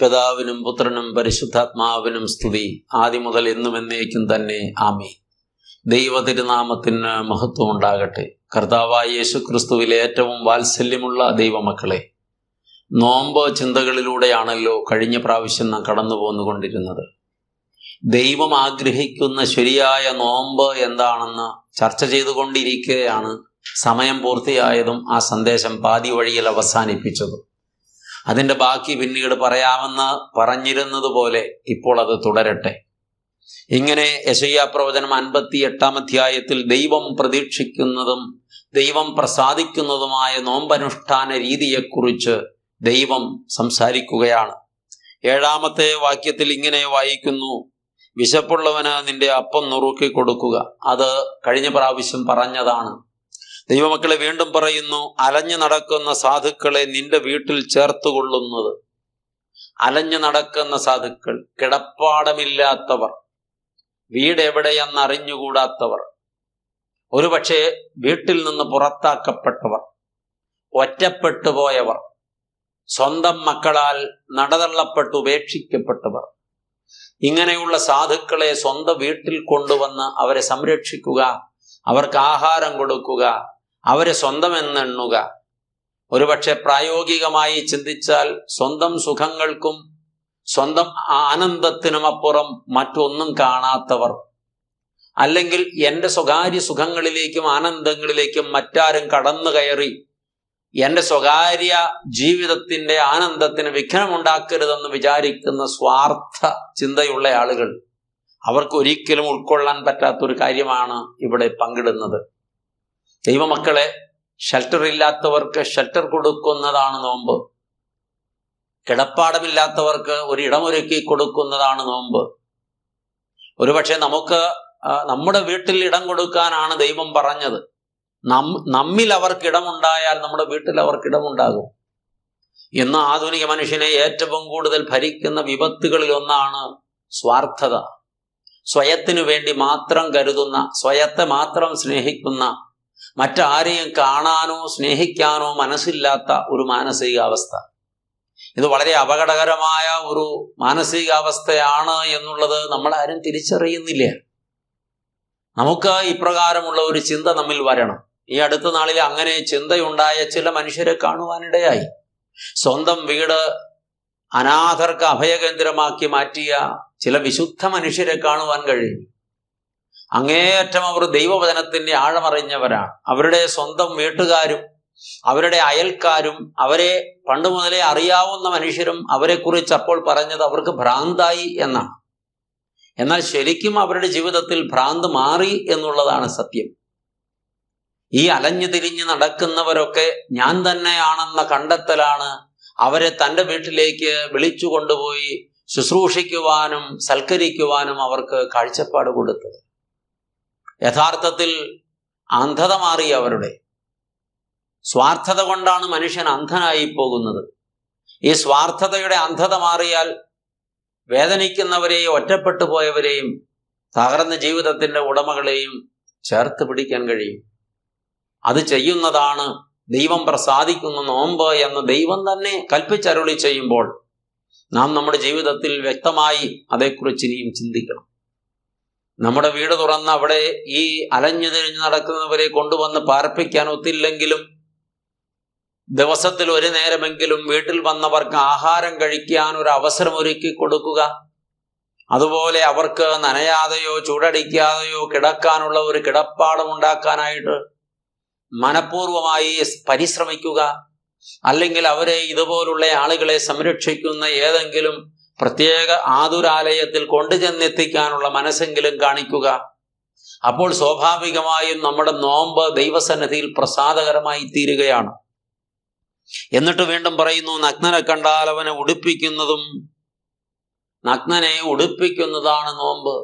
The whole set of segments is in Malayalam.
പിതാവിനും പുത്രനും പരിശുദ്ധാത്മാവിനും സ്തുതി, ആദ്യം മുതൽ എന്നും എന്നേക്കും തന്നെ. ആമേൻ. ദൈവ തിരുനാമത്തിന് മഹത്വം ഉണ്ടാകട്ടെ. കർത്താവായ യേശു ക്രിസ്തുവിൽ ഏറ്റവും വാത്സല്യമുള്ള ദൈവമക്കളെ, നോമ്പ് ചിന്തകളിലൂടെയാണല്ലോ കഴിഞ്ഞ പ്രാവശ്യം നാം കടന്നു പോന്നുകൊണ്ടിരുന്നത്. ദൈവം ആഗ്രഹിക്കുന്ന ശരിയായ നോമ്പ് എന്താണെന്ന് ചർച്ച ചെയ്തുകൊണ്ടിരിക്കുകയാണ് സമയം പൂർത്തിയായതും ആ സന്ദേശം പാതി വഴിയിൽ അവസാനിപ്പിച്ചതും. അതിൻ്റെ ബാക്കി പിന്നീട് പറയാമെന്ന് പറഞ്ഞിരുന്നത് പോലെ ഇപ്പോൾ അത് തുടരട്ടെ. ഇങ്ങനെ യെശയ്യാ പ്രവചനം 58-ാം അധ്യായത്തിൽ ദൈവം പ്രതീക്ഷിക്കുന്നതും ദൈവം പ്രസാദിക്കുന്നതുമായ നോമ്പനുഷ്ഠാന രീതിയെക്കുറിച്ച് ദൈവം സംസാരിക്കുകയാണ്. 7-ാമത്തെ വാക്യത്തിൽ ഇങ്ങനെ വായിക്കുന്നു: വിശപ്പുള്ളവന് നിന്റെ അപ്പം നുറുക്കി കൊടുക്കുക. അത് കഴിഞ്ഞ പ്രാവശ്യം പറഞ്ഞതാണ്. ദൈവമക്കളെ വീണ്ടും പറയുന്നു, അലഞ്ഞു നടക്കുന്ന സാധുക്കളെ നിന്റെ വീട്ടിൽ ചേർത്തുകൊള്ളുന്നത്. അലഞ്ഞു നടക്കുന്ന സാധുക്കൾ, കിടപ്പാടമില്ലാത്തവർ, വീട് എവിടെയെന്നറിഞ്ഞുകൂടാത്തവർ, ഒരുപക്ഷെ വീട്ടിൽ നിന്ന് പുറത്താക്കപ്പെട്ടവർ, ഒറ്റപ്പെട്ടു പോയവർ, സ്വന്തം മക്കളാൽ നടതള്ളപ്പെട്ട് ഉപേക്ഷിക്കപ്പെട്ടവർ, ഇങ്ങനെയുള്ള സാധുക്കളെ സ്വന്തം വീട്ടിൽ കൊണ്ടുവന്ന് അവരെ സംരക്ഷിക്കുക, അവർക്ക് ആഹാരം കൊടുക്കുക, അവരെ സ്വന്തം എന്നെണ്ണുക. ഒരുപക്ഷെ പ്രായോഗികമായി ചിന്തിച്ചാൽ സ്വന്തം സുഖങ്ങൾക്കും സ്വന്തം ആനന്ദത്തിനുമപ്പുറം മറ്റൊന്നും കാണാത്തവർ, അല്ലെങ്കിൽ എൻ്റെ സ്വകാര്യ സുഖങ്ങളിലേക്കും ആനന്ദങ്ങളിലേക്കും മറ്റാരും കടന്നു കയറി എൻ്റെ സ്വകാര്യ ജീവിതത്തിൻ്റെ ആനന്ദത്തിന് വിഘ്നമുണ്ടാക്കരുതെന്ന് വിചാരിക്കുന്ന സ്വാർത്ഥ ചിന്തയുള്ള ആളുകൾ, അവർക്കൊരിക്കലും ഉൾക്കൊള്ളാൻ പറ്റാത്തൊരു കാര്യമാണ് ഇവിടെ പങ്കിടുന്നത്. ദൈവമക്കളെ, ഷെൽട്ടർ ഇല്ലാത്തവർക്ക് ഷെൽട്ടർ കൊടുക്കുന്നതാണ് നോമ്പ്. കിടപ്പാടമില്ലാത്തവർക്ക് ഒരു ഇടമൊരുക്കി കൊടുക്കുന്നതാണ് നോമ്പ്. ഒരുപക്ഷെ നമുക്ക് നമ്മുടെ വീട്ടിൽ ഇടം കൊടുക്കാനാണ് ദൈവം പറഞ്ഞത്. നമ്മിൽ അവർക്കിടമുണ്ടായാൽ നമ്മുടെ വീട്ടിൽ അവർക്കിടമുണ്ടാകും. ഇന്ന് ആധുനിക മനുഷ്യനെ ഏറ്റവും കൂടുതൽ ഭരിക്കുന്ന വിപത്തുകളിൽ ഒന്നാണ് സ്വാർത്ഥത. സ്വയത്തിനു വേണ്ടി മാത്രം കരുതുന്ന, സ്വയത്തെ മാത്രം സ്നേഹിക്കുന്ന, മറ്റാരെയും കാണാനോ സ്നേഹിക്കാനോ മനസ്സില്ലാത്ത ഒരു മാനസികാവസ്ഥ. ഇത് വളരെ അപകടകരമായ ഒരു മാനസികാവസ്ഥയാണ് എന്നുള്ളത് നമ്മളാരും തിരിച്ചറിയുന്നില്ല. നമുക്ക് ഇപ്രകാരമുള്ള ഒരു ചിന്ത നമ്മിൽ വരണം. ഈ അടുത്ത നാളിൽ അങ്ങനെ ചിന്തയുണ്ടായ ചില മനുഷ്യരെ കാണുവാനിടയായി. സ്വന്തം വീട് അനാഥർക്ക് അഭയകേന്ദ്രമാക്കി മാറ്റിയ ചില വിശുദ്ധ മനുഷ്യരെ കാണുവാൻ കഴിയും. അങ്ങേയറ്റം അവർ ദൈവവചനത്തിന്റെ ആഴമറിഞ്ഞവരാണ്. അവരുടെ സ്വന്തം വീട്ടുകാരും അവരുടെ അയൽക്കാരും അവരെ പണ്ട് മുതലേ അറിയാവുന്ന മനുഷ്യരും അവരെക്കുറിച്ച് അപ്പോൾ പറഞ്ഞത് അവർക്ക് ഭ്രാന്തായി എന്നാണ്. എന്നാൽ ശരിക്കും അവരുടെ ജീവിതത്തിൽ ഭ്രാന്ത് മാറി എന്നുള്ളതാണ് സത്യം. ഈ അലഞ്ഞു തിരിഞ്ഞ് നടക്കുന്നവരൊക്കെ ഞാൻ തന്നെയാണെന്ന കണ്ടെത്തലാണ് അവരെ തൻ്റെ വീട്ടിലേക്ക് വിളിച്ചു കൊണ്ടുപോയി ശുശ്രൂഷിക്കുവാനും സൽക്കരിക്കുവാനും അവർക്ക് കാഴ്ചപ്പാട് കൊടുത്തത്. യഥാർത്ഥത്തിൽ അന്ധത മാറി അവരുടെ. സ്വാർത്ഥത കൊണ്ടാണ് മനുഷ്യൻ അന്ധനായി പോകുന്നത്. ഈ സ്വാർത്ഥതയുടെ അന്ധത മാറിയാൽ വേദനിക്കുന്നവരെയും ഒറ്റപ്പെട്ടു പോയവരെയും തകർന്ന ജീവിതത്തിന്റെ ഉടമകളെയും ചേർത്ത് പിടിക്കാൻ കഴിയും. അത് ചെയ്യുന്നതാണ് ദൈവം പ്രസാദിക്കുന്ന നോമ്പ് എന്ന് ദൈവം തന്നെ കൽപ്പിച്ചരുളി ചെയ്യുമ്പോൾ നാം നമ്മുടെ ജീവിതത്തിൽ വ്യക്തമായി അതേക്കുറിച്ച് ഇനിയും ചിന്തിക്കണം. നമ്മുടെ വീട് തുറന്ന് അവിടെ ഈ അലഞ്ഞു തിരിഞ്ഞു നടക്കുന്നവരെ കൊണ്ടുവന്ന് പാർപ്പിക്കാൻ ഒത്തില്ലെങ്കിലും ദിവസത്തിൽ ഒരു നേരമെങ്കിലും വീട്ടിൽ വന്നവർക്ക് ആഹാരം കഴിക്കാൻ ഒരു അവസരം ഒരുക്കി കൊടുക്കുക. അതുപോലെ അവർക്ക് നനയാതെയോ ചൂടടിക്കാതെയോ കിടക്കാനുള്ള ഒരു കിടപ്പാടം ഉണ്ടാക്കാനായിട്ട് മനഃപൂർവമായി പരിശ്രമിക്കുക. അല്ലെങ്കിൽ അവരെ ഇതുപോലുള്ള ആളുകളെ സംരക്ഷിക്കുന്ന ഏതെങ്കിലും പ്രത്യേക ആതുരാലയത്തിൽ കൊണ്ടുചെന്നെത്തിക്കാനുള്ള മനസ്സെങ്കിലും കാണിക്കുക. അപ്പോൾ സ്വാഭാവികമായും നമ്മുടെ നോമ്പ് ദൈവസന്നിധിയിൽ പ്രസാദകരമായി തീരുകയാണ്. എന്നിട്ട് വീണ്ടും പറയുന്നു, നഗ്നനെ കണ്ടാൽ അവനെ ഉടുപ്പിക്കുന്നതും, നഗ്നനെ ഉടുപ്പിക്കുന്നതാണ് നോമ്പ്.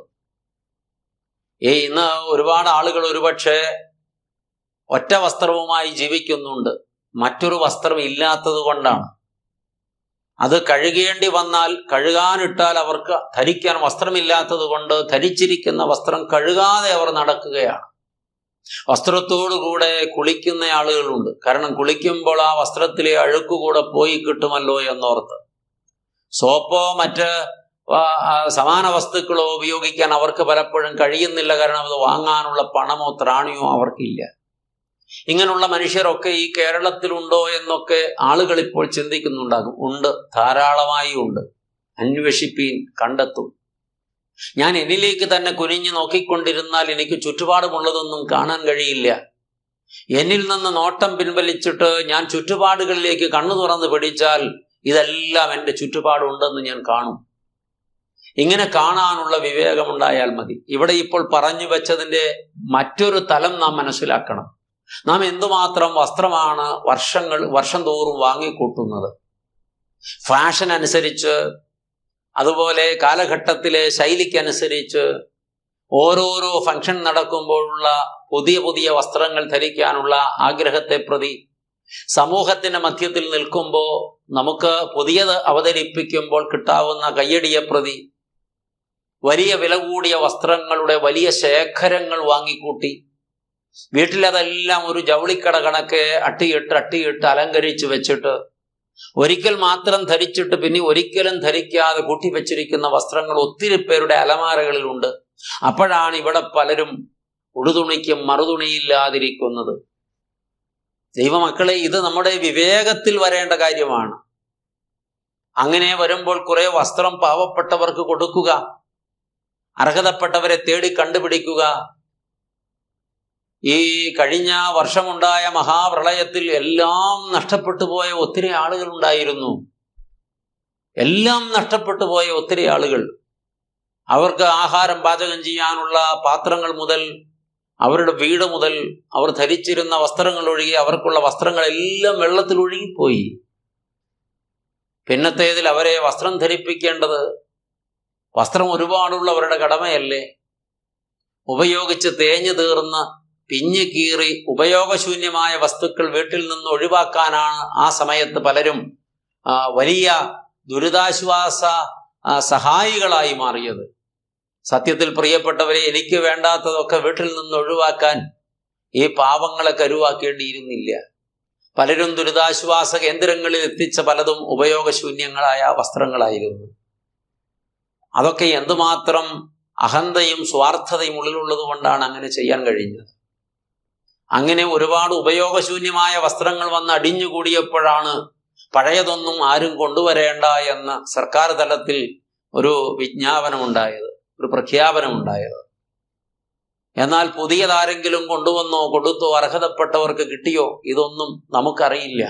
ഇന്ന് ഒരുപാട് ആളുകൾ ഒരുപക്ഷെ ഒറ്റ വസ്ത്രവുമായി ജീവിക്കുന്നുണ്ട്. മറ്റൊരു വസ്ത്രം ഇല്ലാത്തത് കൊണ്ടാണ്. അത് കഴുകേണ്ടി വന്നാൽ, കഴുകാനിട്ടാൽ അവർക്ക് ധരിക്കാൻ വസ്ത്രമില്ലാത്തത് കൊണ്ട് ധരിച്ചിരിക്കുന്ന വസ്ത്രം കഴുകാതെ അവർ നടക്കുകയാണ്. വസ്ത്രത്തോടുകൂടെ കുളിക്കുന്ന ആളുകളുണ്ട്. കാരണം കുളിക്കുമ്പോൾ ആ വസ്ത്രത്തിലെ അഴുക്കുകൂടെ പോയി കിട്ടുമല്ലോ എന്നോർത്ത്. സോപ്പോ മറ്റ് സമാന വസ്തുക്കളോ ഉപയോഗിക്കാൻ അവർക്ക് പലപ്പോഴും കഴിയുന്നില്ല. കാരണം അത് വാങ്ങാനുള്ള പണമോ ത്രാണിയോ അവർക്കില്ല. ഇങ്ങനെയുള്ള മനുഷ്യരൊക്കെ ഈ കേരളത്തിലുണ്ടോ എന്നൊക്കെ ആളുകൾ ഇപ്പോൾ ചിന്തിക്കുന്നുണ്ടാകും. ഉണ്ട്, ധാരാളമായി ഉണ്ട്. അന്വേഷിപ്പീൻ, കണ്ടെത്തും. ഞാൻ എന്നിലേക്ക് തന്നെ കുനിഞ്ഞു നോക്കിക്കൊണ്ടിരുന്നാൽ എനിക്ക് ചുറ്റുപാടുമുള്ളതൊന്നും കാണാൻ കഴിയില്ല. എന്നിൽ നിന്ന് നോട്ടം പിൻവലിച്ചിട്ട് ഞാൻ ചുറ്റുപാടുകളിലേക്ക് കണ്ണു തുറന്ന് പിടിച്ചാൽ ഇതെല്ലാം എൻ്റെ ചുറ്റുപാടുണ്ടെന്ന് ഞാൻ കാണും. ഇങ്ങനെ കാണാനുള്ള വിവേകമുണ്ടായാൽ മതി. ഇവിടെ ഇപ്പോൾ പറഞ്ഞു വെച്ചതിൻ്റെ മറ്റൊരു തലം നാം മനസ്സിലാക്കണം. നാം എന്തുമാത്രം വസ്ത്രമാണ് വർഷം തോറും വാങ്ങിക്കൂട്ടുന്നത്. ഫാഷൻ അനുസരിച്ച്, അതുപോലെ കാലഘട്ടത്തിലെ ശൈലിക്കനുസരിച്ച് ഓരോരോ ഫംഗ്ഷൻ നടക്കുമ്പോഴുള്ള പുതിയ പുതിയ വസ്ത്രങ്ങൾ ധരിക്കാനുള്ള ആഗ്രഹത്തെ പ്രതി സമൂഹത്തിന്റെ മധ്യത്തിൽ നിൽക്കുമ്പോൾ നമുക്ക് പുതിയത് അവതരിപ്പിക്കുമ്പോൾ കിട്ടാവുന്ന കയ്യടിയെ പ്രതി വലിയ വില കൂടിയ വസ്ത്രങ്ങളുടെ വലിയ ശേഖരങ്ങൾ വാങ്ങിക്കൂട്ടി വീട്ടിലതെല്ലാം ഒരു ജൗളിക്കട കണക്കെ അട്ടിയിട്ട് അലങ്കരിച്ച് വെച്ചിട്ട് ഒരിക്കൽ മാത്രം ധരിച്ചിട്ട് പിന്നെ ഒരിക്കലും ധരിക്കാതെ കൂട്ടിവെച്ചിരിക്കുന്ന വസ്ത്രങ്ങൾ ഒത്തിരി പേരുടെ അലമാരകളിലുണ്ട്. അപ്പോഴാണ് ഇവിടെ പലരും ഉടുതുണിക്കും മറുതുണിയില്ലാതിരിക്കുന്നത്. ദൈവമക്കളെ, ഇത് നമ്മുടെ വിവേകത്തിൽ വരേണ്ട കാര്യമാണ്. അങ്ങനെ വരുമ്പോൾ കുറെ വസ്ത്രം പാവപ്പെട്ടവർക്ക് കൊടുക്കുക, അർഹതപ്പെട്ടവരെ തേടി കണ്ടുപിടിക്കുക. ഈ കഴിഞ്ഞ വർഷമുണ്ടായ മഹാപ്രളയത്തിൽ എല്ലാം നഷ്ടപ്പെട്ടു പോയ ഒത്തിരി ആളുകൾ ഉണ്ടായിരുന്നു. എല്ലാം നഷ്ടപ്പെട്ടു പോയ ഒത്തിരി ആളുകൾ. അവർക്ക് ആഹാരം പാചകം ചെയ്യാനുള്ള പാത്രങ്ങൾ മുതൽ, അവരുടെ വീട് മുതൽ, അവർ ധരിച്ചിരുന്ന വസ്ത്രങ്ങൾ ഒഴികെ അവർക്കുള്ള വസ്ത്രങ്ങളെല്ലാം വെള്ളത്തിൽ ഒഴുകിപ്പോയി. പിന്നത്തേതിൽ അവരെ വസ്ത്രം ധരിപ്പിക്കേണ്ടത് വസ്ത്രം ഒരുപാടുള്ളവരുടെ കടമയല്ലേ? ഉപയോഗിച്ച് തേഞ്ഞു തീർന്ന് പിഞ്ഞു കീറി ഉപയോഗശൂന്യമായ വസ്തുക്കൾ വീട്ടിൽ നിന്ന് ഒഴിവാക്കാനാണ് ആ സമയത്ത് പലരും വലിയ ദുരിതാശ്വാസ സഹായികളായി മാറിയത്. സത്യത്തിൽ പ്രിയപ്പെട്ടവരെ, എനിക്ക് വേണ്ടാത്തതൊക്കെ വീട്ടിൽ നിന്ന് ഒഴിവാക്കാൻ ഈ പാവങ്ങളെ കരുവാക്കേണ്ടിയിരുന്നില്ല. പലരും ദുരിതാശ്വാസ കേന്ദ്രങ്ങളിൽ എത്തിച്ച പലതും ഉപയോഗശൂന്യങ്ങളായ വസ്ത്രങ്ങളായിരുന്നു. അതൊക്കെ എന്തുമാത്രം അഹന്തയും സ്വാർത്ഥതയും ഉള്ളിലുള്ളത് കൊണ്ടാണ് അങ്ങനെ ചെയ്യാൻ കഴിഞ്ഞത്. അങ്ങനെ ഒരുപാട് ഉപയോഗശൂന്യമായ വസ്ത്രങ്ങൾ വന്ന് അടിഞ്ഞുകൂടിയപ്പോഴാണ് പഴയതൊന്നും ആരും കൊണ്ടുവരേണ്ട എന്ന് സർക്കാർ തലത്തിൽ ഒരു വിജ്ഞാപനമുണ്ടായത്, ഒരു പ്രഖ്യാപനമുണ്ടായത്. എന്നാൽ പുതിയതാരെങ്കിലും കൊണ്ടുവന്നോ കൊടുത്തോ അർഹതപ്പെട്ടവർക്ക് കിട്ടിയോ ഇതൊന്നും നമുക്കറിയില്ല.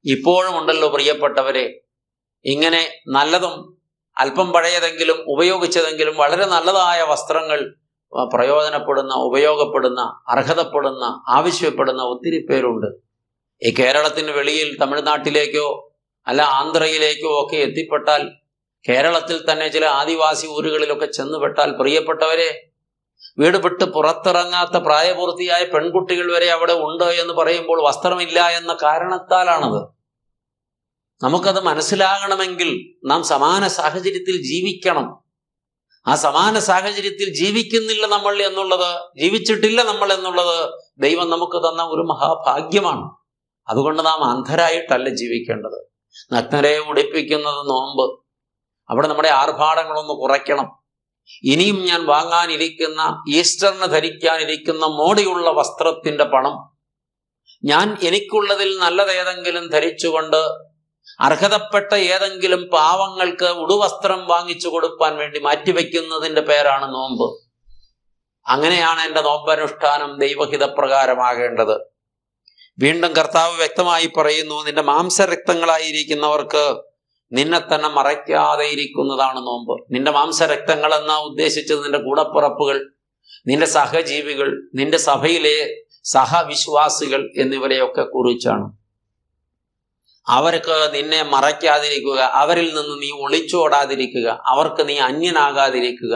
ഇപ്പോഴും ഉണ്ടല്ലോ പ്രിയപ്പെട്ടവരെ, ഇങ്ങനെ നല്ലതും അല്പം പഴയതെങ്കിലും ഉപയോഗിച്ചതെങ്കിലും വളരെ നല്ലതായ വസ്ത്രങ്ങൾ പ്രയോജനപ്പെടുന്ന, ഉപയോഗപ്പെടുന്ന, അർഹതപ്പെടുന്ന, ആവശ്യപ്പെടുന്ന ഒത്തിരി പേരുണ്ട്. ഈ കേരളത്തിന് വെളിയിൽ തമിഴ്നാട്ടിലേക്കോ അല്ല ആന്ധ്രയിലേക്കോ ഒക്കെ എത്തിപ്പെട്ടാൽ, കേരളത്തിൽ തന്നെ ചില ആദിവാസി ഊരുകളിലൊക്കെ ചെന്നുപെട്ടാൽ, പ്രിയപ്പെട്ടവരെ, വീട് വിട്ട് പുറത്തിറങ്ങാത്ത പ്രായപൂർത്തിയായ പെൺകുട്ടികൾ വരെ അവിടെ ഉണ്ട് എന്ന് പറയുമ്പോൾ വസ്ത്രമില്ല എന്ന കാരണത്താലാണത്. നമുക്കത് മനസ്സിലാകണമെങ്കിൽ നാം സമാന സാഹചര്യത്തിൽ ജീവിക്കണം. ആ സമാന സാഹചര്യത്തിൽ ജീവിക്കുന്നില്ല നമ്മൾ എന്നുള്ളത്, ജീവിച്ചിട്ടില്ല നമ്മൾ എന്നുള്ളത് ദൈവം നമുക്ക് തന്ന ഒരു മഹാഭാഗ്യമാണ്. അതുകൊണ്ട് നാം അന്ധരായിട്ടല്ല ജീവിക്കേണ്ടത്. നഗ്നരെ ഉടുപ്പിക്കുന്നത് നോമ്പ്. അവിടെ നമ്മുടെ ആർഭാടങ്ങളൊന്ന് കുറയ്ക്കണം. ഇനിയും ഞാൻ വാങ്ങാനിരിക്കുന്ന, ഈസ്റ്ററിന് ധരിക്കാനിരിക്കുന്ന മോടിയുള്ള വസ്ത്രത്തിന്റെ പണം ഞാൻ എനിക്കുള്ളതിൽ നല്ലതേതെങ്കിലും ധരിച്ചുകൊണ്ട് അർഹതപ്പെട്ട ഏതെങ്കിലും പാവങ്ങൾക്ക് ഉടുവസ്ത്രം വാങ്ങിച്ചു കൊടുക്കാൻ വേണ്ടി മാറ്റിവെക്കുന്നതിന്റെ പേരാണ് നോമ്പ്. അങ്ങനെയാണ് എൻ്റെ നോമ്പനുഷ്ഠാനം ദൈവഹിതപ്രകാരമാകേണ്ടത്. വീണ്ടും കർത്താവ് വ്യക്തമായി പറയുന്നു, നിന്റെ മാംസരക്തങ്ങളായിരിക്കുന്നവർക്ക് നിന്നെ തന്നെ മറയ്ക്കാതെ ഇരിക്കുന്നതാണ് നോമ്പ്. നിന്റെ മാംസരക്തങ്ങൾ എന്നാ ഉദ്ദേശിച്ചത് നിന്റെ കൂടപ്പിറപ്പുകൾ, നിന്റെ സഹജീവികൾ, നിന്റെ സഭയിലെ സഹവിശ്വാസികൾ എന്നിവരെയൊക്കെ കുറിച്ചാണ്. അവർക്ക് നിന്നെ മറയ്ക്കാതിരിക്കുക, അവരിൽ നിന്ന് നീ ഒളിച്ചോടാതിരിക്കുക, അവർക്ക് നീ അന്യനാകാതിരിക്കുക,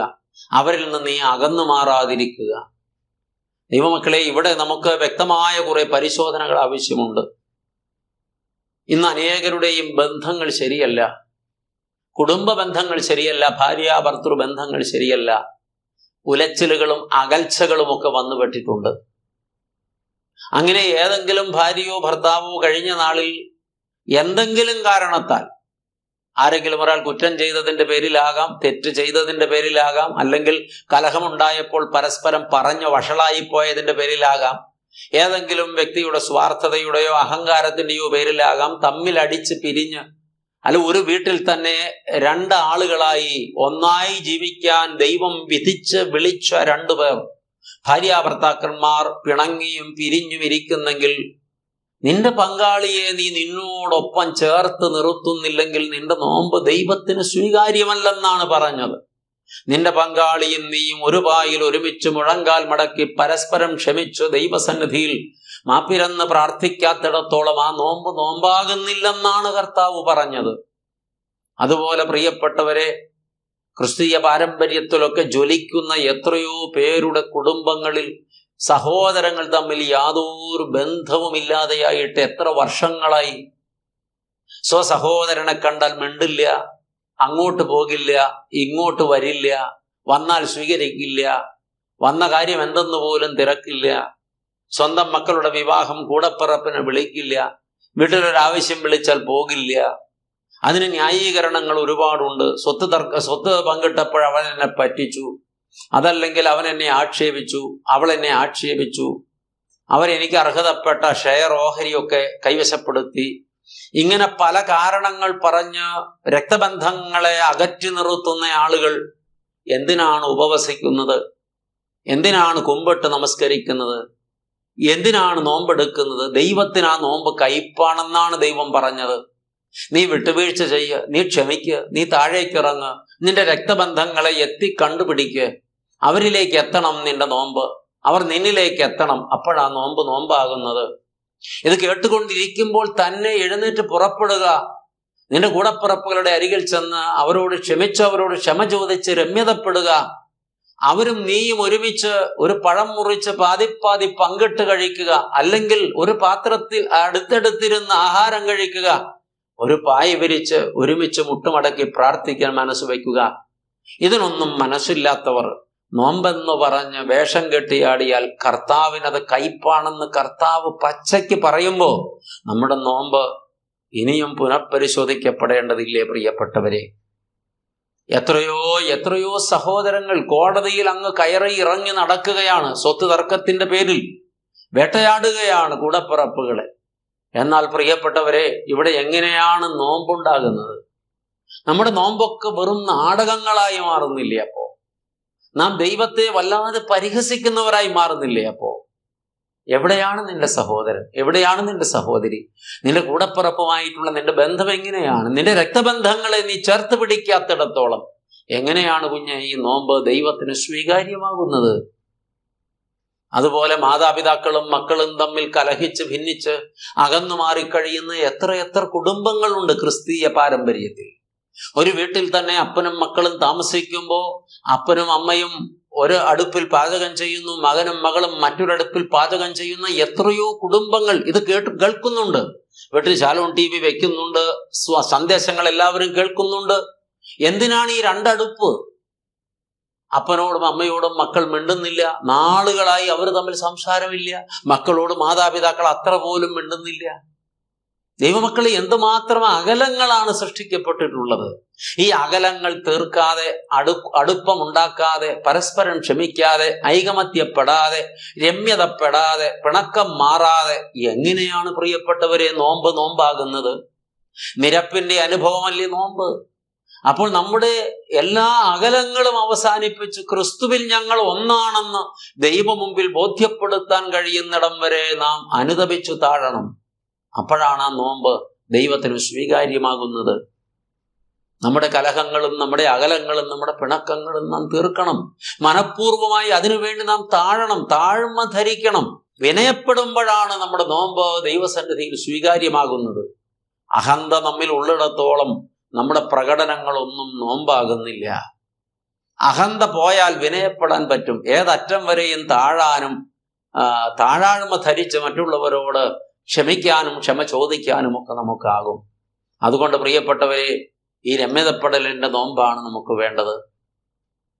അവരിൽ നിന്ന് നീ അകന്നു മാറാതിരിക്കുക. ദൈവമക്കളെ, ഇവിടെ നമുക്ക് വ്യക്തമായ കുറെ പരിശോധനകൾ ആവശ്യമുണ്ട്. ഇന്ന് അനേകരുടെയും ബന്ധങ്ങൾ ശരിയല്ല, കുടുംബ ബന്ധങ്ങൾ ശരിയല്ല, ഭാര്യാഭർത്തൃ ബന്ധങ്ങൾ ശരിയല്ല, ഉലച്ചിലുകളും അകൽച്ചകളും ഒക്കെ വന്നുപെട്ടിട്ടുണ്ട്. അങ്ങനെ ഏതെങ്കിലും ഭാര്യയോ ഭർത്താവോ കഴിഞ്ഞ നാളിൽ എന്തെങ്കിലും കാരണത്താൽ ആരെങ്കിലും ഒരാൾ കുറ്റം ചെയ്തതിന്റെ പേരിലാകാം, തെറ്റ് ചെയ്തതിന്റെ പേരിലാകാം, അല്ലെങ്കിൽ കലഹമുണ്ടായപ്പോൾ പരസ്പരം പറഞ്ഞ് വഷളായി പോയതിന്റെ പേരിലാകാം, ഏതെങ്കിലും വ്യക്തിയുടെ സ്വാർത്ഥതയുടെയോ അഹങ്കാരത്തിന്റെയോ പേരിലാകാം തമ്മിൽ അടിച്ച് പിരിഞ്ഞ്, അല്ല ഒരു വീട്ടിൽ തന്നെ രണ്ടാളുകളായി ഒന്നായി ജീവിക്കാൻ ദൈവം വിധിച്ച് വിളിച്ച രണ്ടുപേർ, ഭാര്യാഭർത്താക്കന്മാർ പിണങ്ങിയും പിരിഞ്ഞും ഇരിക്കുന്നെങ്കിൽ നിന്റെ പങ്കാളിയെ നീ നിന്നോടൊപ്പം ചേർത്ത് നിർത്തുന്നില്ലെങ്കിൽ നിന്റെ നോമ്പ് ദൈവത്തിന് സ്വീകാര്യമല്ലെന്നാണ് പറഞ്ഞത്. നിന്റെ പങ്കാളിയും നീയും ഒരു പായിൽ ഒരുമിച്ച് മുഴങ്കാൽ മടക്കി പരസ്പരം ക്ഷമിച്ച് ദൈവസന്നിധിയിൽ മാപ്പിരന്ന് പ്രാർത്ഥിക്കാത്തിടത്തോളം ആ നോമ്പ് നോമ്പാകുന്നില്ലെന്നാണ് കർത്താവ് പറഞ്ഞത്. അതുപോലെ പ്രിയപ്പെട്ടവരെ, ക്രിസ്തീയ പാരമ്പര്യത്തിലൊക്കെ ജ്വലിക്കുന്ന എത്രയോ പേരുടെ കുടുംബങ്ങളിൽ സഹോദരങ്ങൾ തമ്മിൽ യാതൊരു ബന്ധവുമില്ലാതെയായിട്ട് എത്ര വർഷങ്ങളായി. സ്വസഹോദരനെ കണ്ടാൽ മിണ്ടില്ല, അങ്ങോട്ട് പോകില്ല, ഇങ്ങോട്ട് വരില്ല, വന്നാൽ സ്വീകരിക്കില്ല, വന്ന കാര്യം എന്തെന്ന് പോലും തിരക്കില്ല, സ്വന്തം മക്കളുടെ വിവാഹം കൂടപ്പിറപ്പിനെ വിളിക്കില്ല, വീട്ടിലൊരാവശ്യം വിളിച്ചാൽ പോകില്ല. അതിന് ന്യായീകരണങ്ങൾ ഒരുപാടുണ്ട്. സ്വത്ത് പങ്കിട്ടപ്പോൾ അവൻ എന്നെ പറ്റിച്ചു, അതല്ലെങ്കിൽ അവൻ എന്നെ ആക്ഷേപിച്ചു, അവൾ എന്നെ ആക്ഷേപിച്ചു, അവരെനിക്ക് അർഹതപ്പെട്ട ഷെയർ ഓഹരിയൊക്കെ കൈവശപ്പെടുത്തി. ഇങ്ങനെ പല കാരണങ്ങൾ പറഞ്ഞ് രക്തബന്ധങ്ങളെ അകറ്റി നിർത്തുന്ന ആളുകൾ എന്തിനാണ് ഉപവസിക്കുന്നത്? എന്തിനാണ് കുമ്പിട്ട് നമസ്കരിക്കുന്നത്? എന്തിനാണ് നോമ്പെടുക്കുന്നത്? ദൈവത്തിന് ആ നോമ്പ് കയ്പാണെന്നാണ് ദൈവം പറഞ്ഞത്. നീ വിട്ടുവീഴ്ച ചെയ്യ്, നീ ക്ഷമിക്ക്, നീ താഴേക്കിറങ്ങ്, നിന്റെ രക്തബന്ധങ്ങളെ കണ്ടുപിടിക്ക്, അവരിലേക്ക് എത്തണം നിന്റെ നോമ്പ്, അവർ നിന്നിലേക്ക് എത്തണം, അപ്പോഴാ നോമ്പ് നോമ്പാകുന്നത്. ഇത് കേട്ടുകൊണ്ടിരിക്കുമ്പോൾ തന്നെ എഴുന്നേറ്റ് പുറപ്പെടുക. നിന്റെ കൂടപ്പിറപ്പുകളുടെ അരികിൽ ചെന്ന് അവരോട് ക്ഷമിച്ചവരോട് ക്ഷമ ചോദിച്ച് രമ്യതപ്പെടുക. അവരും നീയും ഒരുമിച്ച് ഒരു പഴം മുറിച്ച് പാതിപ്പാതി പങ്കിട്ട് കഴിക്കുക, അല്ലെങ്കിൽ ഒരു പാത്രത്തിൽ അടുത്തടുത്തിരുന്ന് ആഹാരം കഴിക്കുക, ഒരു പായ വിരിച്ച് ഒരുമിച്ച് മുട്ടുമടക്കി പ്രാർത്ഥിക്കാൻ മനസ്സ് വയ്ക്കുക. ഇതിനൊന്നും മനസ്സില്ലാത്തവർ നോമ്പെന്ന് പറഞ്ഞ് വേഷം കെട്ടിയാടിയാൽ കർത്താവിനത് കയ്പാണെന്ന് കർത്താവ് പച്ചയ്ക്ക് പറയുമ്പോൾ നമ്മുടെ നോമ്പ് ഇനിയും പുനഃപരിശോധിക്കപ്പെടേണ്ടതില്ലേ പ്രിയപ്പെട്ടവരെ? എത്രയോ സഹോദരങ്ങൾ കോടതിയിൽ അങ്ങ് കയറി ഇറങ്ങി നടക്കുകയാണ്, സ്വത്ത് തർക്കത്തിന്റെ പേരിൽ വേട്ടയാടുകയാണ് കൂടപ്പിറപ്പുകളെ. എന്നാൽ പ്രിയപ്പെട്ടവരെ, ഇവിടെ എങ്ങനെയാണ് നോമ്പുണ്ടാകുന്നത്? നമ്മുടെ നോമ്പൊക്കെ വെറും നാടകങ്ങളായി മാറുന്നില്ലേ? അപ്പോ നാം ദൈവത്തെ വല്ലാതെ പരിഹസിക്കുന്നവരായി മാറുന്നില്ലേ? അപ്പോ എവിടെയാണ് നിന്റെ സഹോദരൻ? എവിടെയാണ് നിന്റെ സഹോദരി? നിന്റെ കൂടപ്പിറപ്പുമായിട്ടുള്ള നിന്റെ ബന്ധം എങ്ങനെയാണ്? നിന്റെ രക്തബന്ധങ്ങളെ നീ ചേർത്ത് പിടിക്കാത്തിടത്തോളം എങ്ങനെയാണ് കുഞ്ഞെ ഈ നോമ്പ് ദൈവത്തിന് സ്വീകാര്യമാകുന്നത്? അതുപോലെ മാതാപിതാക്കളും മക്കളും തമ്മിൽ കലഹിച്ച് ഭിന്നിച്ച് അകന്നു മാറിക്കഴിയുന്ന എത്ര കുടുംബങ്ങളുണ്ട് ക്രിസ്തീയ പാരമ്പര്യത്തിൽ. ഒരു വീട്ടിൽ തന്നെ അപ്പനും മക്കളും താമസിക്കുമ്പോൾ അപ്പനും അമ്മയും ഒരു അടുപ്പിൽ പാചകം ചെയ്യുന്നു, മകനും മകളും മറ്റൊരടുപ്പിൽ പാചകം ചെയ്യുന്ന എത്രയോ കുടുംബങ്ങൾ ഇത് കേൾക്കുന്നുണ്ട്. വീട്ടിൽ ശാലോൺ TV വെക്കുന്നുണ്ട്, സന്ദേശങ്ങൾ എല്ലാവരും കേൾക്കുന്നുണ്ട്. എന്തിനാണ് ഈ രണ്ടടുപ്പ്? അപ്പനോടും അമ്മയോടും മക്കൾ മിണ്ടുന്നില്ല, നാളുകളായി അവർ തമ്മിൽ സംസാരമില്ല. മക്കളോട് മാതാപിതാക്കൾ അത്ര പോലും മിണ്ടുന്നില്ല. ദൈവമക്കളെ, എന്തുമാത്രം അകലങ്ങളാണ് സൃഷ്ടിക്കപ്പെട്ടിട്ടുള്ളത്. ഈ അകലങ്ങൾ തീർക്കാതെ, അടുപ്പമുണ്ടാക്കാതെ, പരസ്പരം ക്ഷമിക്കാതെ, ഐകമത്യപ്പെടാതെ, രമ്യതപ്പെടാതെ, പിണക്കം മാറാതെ എങ്ങനെയാണ് പ്രിയപ്പെട്ടവരെ നോമ്പാകുന്നത്? നിരപ്പിന്റെ അനുഭവമല്ലേ നോമ്പ്? അപ്പോൾ നമ്മുടെ എല്ലാ അകലങ്ങളും അവസാനിപ്പിച്ച് ക്രിസ്തുവിൽ ഞങ്ങൾ ഒന്നാണെന്ന് ദൈവമുമ്പിൽ ബോധ്യപ്പെടുത്താൻ കഴിയുന്നിടം വരെ നാം അനുതപിച്ചു താഴണം. അപ്പോഴാണ് ആ നോമ്പ് ദൈവത്തിന് സ്വീകാര്യമാകുന്നത്. നമ്മുടെ കലഹങ്ങളും നമ്മുടെ അകലങ്ങളും നമ്മുടെ പിണക്കങ്ങളും നാം തീർക്കണം. മനഃപൂർവമായി അതിനുവേണ്ടി നാം താഴ്മ ധരിക്കണം. വിനയപ്പെടുമ്പോഴാണ് നമ്മുടെ നോമ്പ് ദൈവസന്നിധിയിൽ സ്വീകാര്യമാകുന്നത്. അഹന്ത നമ്മിൽ ഉള്ളിടത്തോളം നമ്മുടെ പ്രകടനങ്ങളൊന്നും നോമ്പാകുന്നില്ല. അഹന്ത പോയാൽ വിനയപ്പെടാൻ പറ്റും. ഏതറ്റം വരെയും താഴാഴ്മ ധരിച്ച് മറ്റുള്ളവരോട് ക്ഷമിക്കാനും ക്ഷമ ചോദിക്കാനും ഒക്കെ നമുക്കാകും. അതുകൊണ്ട് പ്രിയപ്പെട്ടവരെ, ഈ രമ്യതപ്പെടലിന്റെ നോമ്പാണ് നമുക്ക് വേണ്ടത്.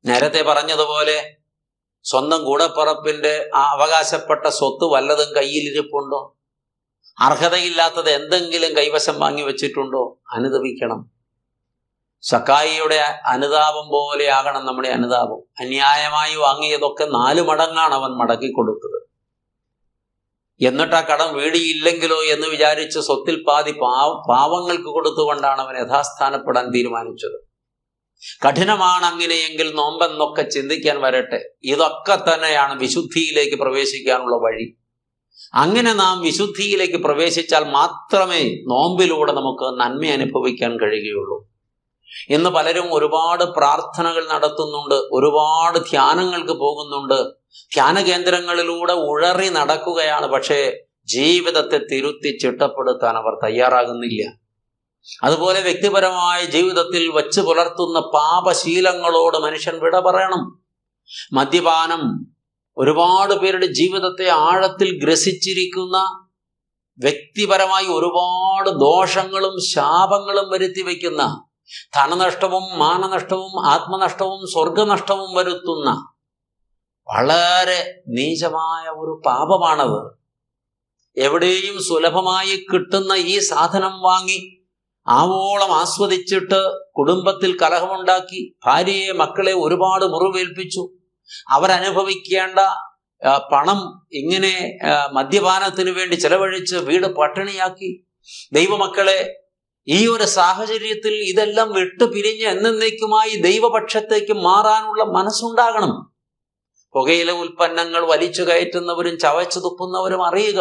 നേരത്തെ പറഞ്ഞതുപോലെ സ്വന്തം കൂടപ്പിറപ്പിന്റെ അവകാശപ്പെട്ട സ്വത്ത് വല്ലതും കയ്യിലിരിപ്പുണ്ടോ? അർഹതയില്ലാത്തത് എന്തെങ്കിലും കൈവശം വാങ്ങി വെച്ചിട്ടുണ്ടോ? അനുതപിക്കണം. സക്കായിയുടെ അനുതാപം പോലെയാകണം നമ്മുടെ അനുതാപം. അന്യായമായി വാങ്ങിയതൊക്കെ 4 മടങ്ങാണ് അവൻ മടക്കി കൊടുത്തത്. എന്നിട്ട് ആ കടം വീടിയില്ലെങ്കിലോ എന്ന് വിചാരിച്ച് സ്വത്തിൽ പാതി പാവങ്ങൾക്ക് കൊടുത്തുകൊണ്ടാണ് അവൻ യഥാസ്ഥാനപ്പെടാൻ തീരുമാനിച്ചത്. കഠിനമാണ് അങ്ങനെയെങ്കിൽ നോമ്പെന്നൊക്കെ ചിന്തിക്കാൻ വരട്ടെ. ഇതൊക്കെ തന്നെയാണ് വിശുദ്ധിയിലേക്ക് പ്രവേശിക്കാനുള്ള വഴി. അങ്ങനെ നാം വിശുദ്ധിയിലേക്ക് പ്രവേശിച്ചാൽ മാത്രമേ നോമ്പിലൂടെ നമുക്ക് നന്മ അനുഭവിക്കാൻ കഴിയുകയുള്ളൂ. ഇന്ന് പലരും ഒരുപാട് പ്രാർത്ഥനകൾ നടത്തുന്നുണ്ട്, ഒരുപാട് ധ്യാനങ്ങൾക്ക് പോകുന്നുണ്ട്, ധ്യാന കേന്ദ്രങ്ങളിലൂടെ ഉഴറി നടക്കുകയാണ്. പക്ഷേ ജീവിതത്തെ തിരുത്തി ചിട്ടപ്പെടുത്താൻ അവർ തയ്യാറാകുന്നില്ല. അതുപോലെ വ്യക്തിപരമായ ജീവിതത്തിൽ വച്ച് പുലർത്തുന്ന പാപശീലങ്ങളോട് മനുഷ്യൻ വിട പറയണം. മദ്യപാനം ഒരുപാട് പേരുടെ ജീവിതത്തെ ആഴത്തിൽ ഗ്രസിച്ചിരിക്കുന്ന, വ്യക്തിപരമായി ഒരുപാട് ദോഷങ്ങളും ശാപങ്ങളും വരുത്തി വയ്ക്കുന്ന, ധനനഷ്ടവും മാനനഷ്ടവും ആത്മനഷ്ടവും സ്വർഗനഷ്ടവും വരുത്തുന്ന വളരെ നീചമായ ഒരു പാപമാണത്. എവിടെയും സുലഭമായി കിട്ടുന്ന ഈ സാധനം വാങ്ങി ആവോളം ആസ്വദിച്ചിട്ട് കുടുംബത്തിൽ കലഹമുണ്ടാക്കി ഭാര്യയെ മക്കളെ ഒരുപാട് മുറിവേൽപ്പിച്ചു. അവരനുഭവിക്കേണ്ട പണം ഇങ്ങനെ മദ്യപാനത്തിന് വേണ്ടി ചെലവഴിച്ച് വീട് പട്ടിണിയാക്കി. ദൈവമക്കളെ, ഈ ഒരു സാഹചര്യത്തിൽ ഇതെല്ലാം വിട്ടുപിരിഞ്ഞ് എന്നേക്കുമായി ദൈവപക്ഷത്തേക്ക് മാറാനുള്ള മനസ്സുണ്ടാകണം. പുകയില ഉൽപ്പന്നങ്ങൾ വലിച്ചു കയറ്റുന്നവരും ചവച്ചു തുപ്പുന്നവരും അറിയുക,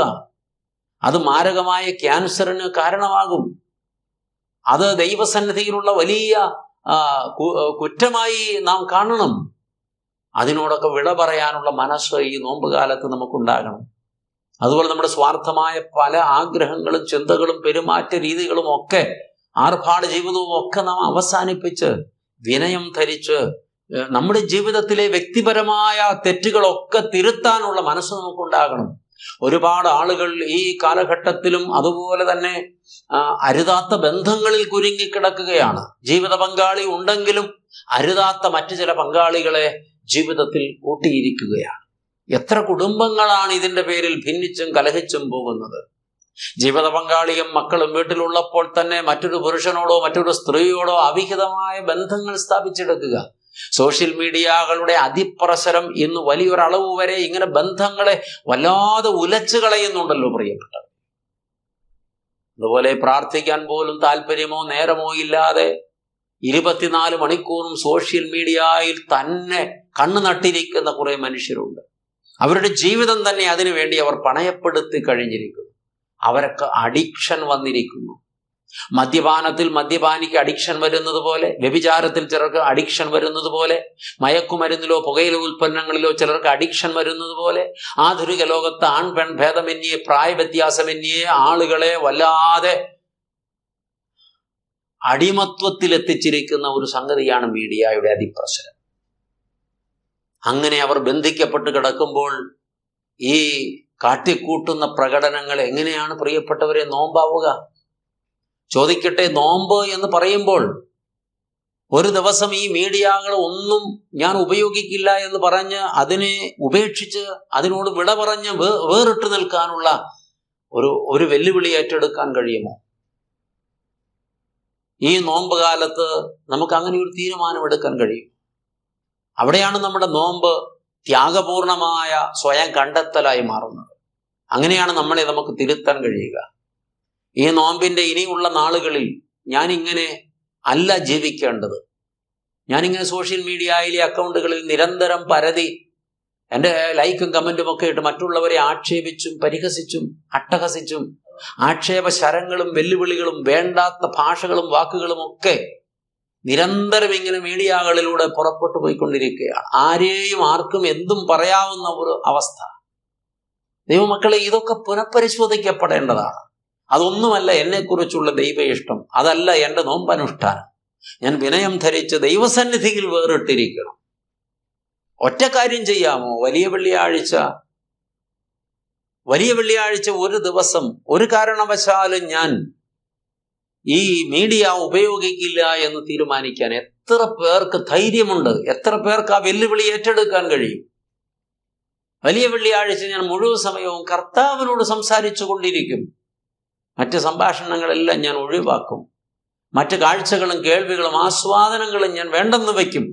അത് മാരകമായ ക്യാൻസറിന് കാരണമാകും. അത് ദൈവസന്നിധിയിലുള്ള വലിയ കുറ്റമായി നാം കാണണം. അതിനോടൊക്കെ വിട പറയാനുള്ള മനസ്സ് ഈ നോമ്പുകാലത്ത് നമുക്കുണ്ടാകണം. അതുപോലെ നമ്മുടെ സ്വാർത്ഥമായ പല ആഗ്രഹങ്ങളും ചിന്തകളും പെരുമാറ്റ രീതികളും ഒക്കെ, ആർഭാട ജീവിതവും ഒക്കെ നാം അവസാനിപ്പിച്ച് വിനയം ധരിച്ച് നമ്മുടെ ജീവിതത്തിലെ വ്യക്തിപരമായ തെറ്റുകളൊക്കെ തിരുത്താനുള്ള മനസ്സ് നമുക്കുണ്ടാകണം. ഒരുപാട് ആളുകൾ ഈ കാലഘട്ടത്തിലും അതുപോലെ തന്നെ അരുതാത്ത ബന്ധങ്ങളിൽ കുരുങ്ങിക്കിടക്കുകയാണ്. ജീവിത പങ്കാളി ഉണ്ടെങ്കിലും അരുതാത്ത മറ്റു ചില പങ്കാളികളെ ജീവിതത്തിൽ കൂട്ടിയിരിക്കുകയാണ്. എത്ര കുടുംബങ്ങളാണ് ഇതിന്റെ പേരിൽ ഭിന്നിച്ചും കലഹിച്ചും പോകുന്നത്. ജീവിത പങ്കാളിയും മക്കളും വീട്ടിലുള്ളപ്പോൾ തന്നെ മറ്റൊരു പുരുഷനോടോ മറ്റൊരു സ്ത്രീയോടോ അവിഹിതമായ ബന്ധങ്ങൾ സ്ഥാപിച്ചെടുക്കുക. സോഷ്യൽ മീഡിയകളുടെ അതിപ്രസരം ഇന്ന് വലിയൊരളവ് വരെ ഇങ്ങനെ ബന്ധങ്ങളെ വല്ലാതെ ഉലച്ചു കളയുന്നുണ്ടല്ലോ പ്രിയപ്പെട്ടവർ. അതുപോലെ പ്രാർത്ഥിക്കാൻ പോലും താല്പര്യമോ നേരമോ ഇല്ലാതെ 24 മണിക്കൂറും സോഷ്യൽ മീഡിയയിൽ തന്നെ കണ്ണു നട്ടിരിക്കുന്ന കുറെ മനുഷ്യരുണ്ട്. അവരുടെ ജീവിതം തന്നെ അതിനു വേണ്ടി അവർ പണയപ്പെടുത്തി കഴിഞ്ഞിരിക്കുന്നു. അവരൊക്കെ അഡിക്ഷൻ വന്നിരിക്കുന്നു. മദ്യപാനത്തിൽ മദ്യപാനിക്ക് അഡിക്ഷൻ വരുന്നത് പോലെ, വ്യഭിചാരത്തിൽ ചിലർക്ക് അഡിക്ഷൻ വരുന്നത് പോലെ, മയക്കുമരുന്നിലോ പുകയില ഉൽപ്പന്നങ്ങളിലോ ചിലർക്ക് അഡിക്ഷൻ വരുന്നത് പോലെ, ആധുനിക ലോകത്ത് ആൺ പെൺ ഭേദമന്യേ പ്രായവ്യത്യാസമന്യേ ആളുകളെ വല്ലാതെ അടിമത്വത്തിൽ എത്തിച്ചിരിക്കുന്ന ഒരു സംഗതിയാണ് മീഡിയയുടെ അതിപ്രസരം. അങ്ങനെ അവർ ബന്ധിക്കപ്പെട്ട് കിടക്കുമ്പോൾ ഈ കാട്ടിക്കൂട്ടുന്ന പ്രകടനങ്ങൾ എങ്ങനെയാണ് പ്രിയപ്പെട്ടവരെ നോമ്പാവുക? ചോദിക്കട്ടെ, നോമ്പ് എന്ന് പറയുമ്പോൾ ഒരു ദിവസം ഈ മീഡിയകൾ ഒന്നും ഞാൻ ഉപയോഗിക്കില്ല എന്ന് പറഞ്ഞ് അതിനെ ഉപേക്ഷിച്ച് അതിനോട് വിട പറഞ്ഞ് വേറിട്ട് നിൽക്കാനുള്ള ഒരു വെല്ലുവിളി ഏറ്റെടുക്കാൻ കഴിയുമോ? ഈ നോമ്പ് കാലത്ത് നമുക്ക് അങ്ങനെ ഒരു തീരുമാനമെടുക്കാൻ കഴിയും. അവിടെയാണ് നമ്മുടെ നോമ്പ് ത്യാഗപൂർണമായ സ്വയം കണ്ടെത്തലായി മാറുന്നത്. അങ്ങനെയാണ് നമ്മളെ നമുക്ക് തിരുത്താൻ കഴിയുക. ഈ നോമ്പിന്റെ ഇനിയുള്ള നാളുകളിൽ ഞാനിങ്ങനെ അല്ല ജീവിക്കേണ്ടത്. ഞാനിങ്ങനെ സോഷ്യൽ മീഡിയയിലെ അക്കൗണ്ടുകളിൽ നിരന്തരം പരതി എൻ്റെ ലൈക്കും കമന്റും ഒക്കെ ഇട്ട് മറ്റുള്ളവരെ ആക്ഷേപിച്ചും പരിഹസിച്ചും അട്ടഹസിച്ചും ആക്ഷേപ ശരങ്ങളും വെല്ലുവിളികളും വേണ്ടാത്ത ഭാഷകളും വാക്കുകളും ഒക്കെ നിരന്തരം ഇങ്ങനെ മീഡിയകളിലൂടെ പുറപ്പെട്ടു പോയിക്കൊണ്ടിരിക്കുകയാണ്. ആരെയും ആർക്കും എന്തും പറയാവുന്ന ഒരു അവസ്ഥ. ദൈവമക്കളെ, ഇതൊക്കെ പുനഃപരിശോധിക്കപ്പെടേണ്ടതാണ്. അതൊന്നുമല്ല എന്നെക്കുറിച്ചുള്ള ദൈവ ഇഷ്ടം, അതല്ല എൻ്റെ നോമ്പനുഷ്ഠാനം. ഞാൻ വിനയം ധരിച്ച് ദൈവസന്നിധിയിൽ വേറിട്ടിരിക്കണം. ഒറ്റ കാര്യം ചെയ്യാമോ? വലിയ വെള്ളിയാഴ്ച ഒരു ദിവസം ഒരു കാരണവശാലും ഞാൻ ഈ മീഡിയ ഉപയോഗിക്കില്ല എന്ന് തീരുമാനിക്കാൻ എത്ര പേർക്ക് ധൈര്യമുണ്ട്? എത്ര പേർക്ക് ആ വെല്ലുവിളി ഏറ്റെടുക്കാൻ കഴിയും? വലിയ വെള്ളിയാഴ്ച ഞാൻ മുഴുവൻ സമയവും കർത്താവിനോട് സംസാരിച്ചു കൊണ്ടിരിക്കും. മറ്റ് സംഭാഷണങ്ങളെല്ലാം ഞാൻ ഒഴിവാക്കും. മറ്റ് കാഴ്ചകളും കേൾവികളും ആസ്വാദനങ്ങളും ഞാൻ വേണ്ടെന്ന് വയ്ക്കും.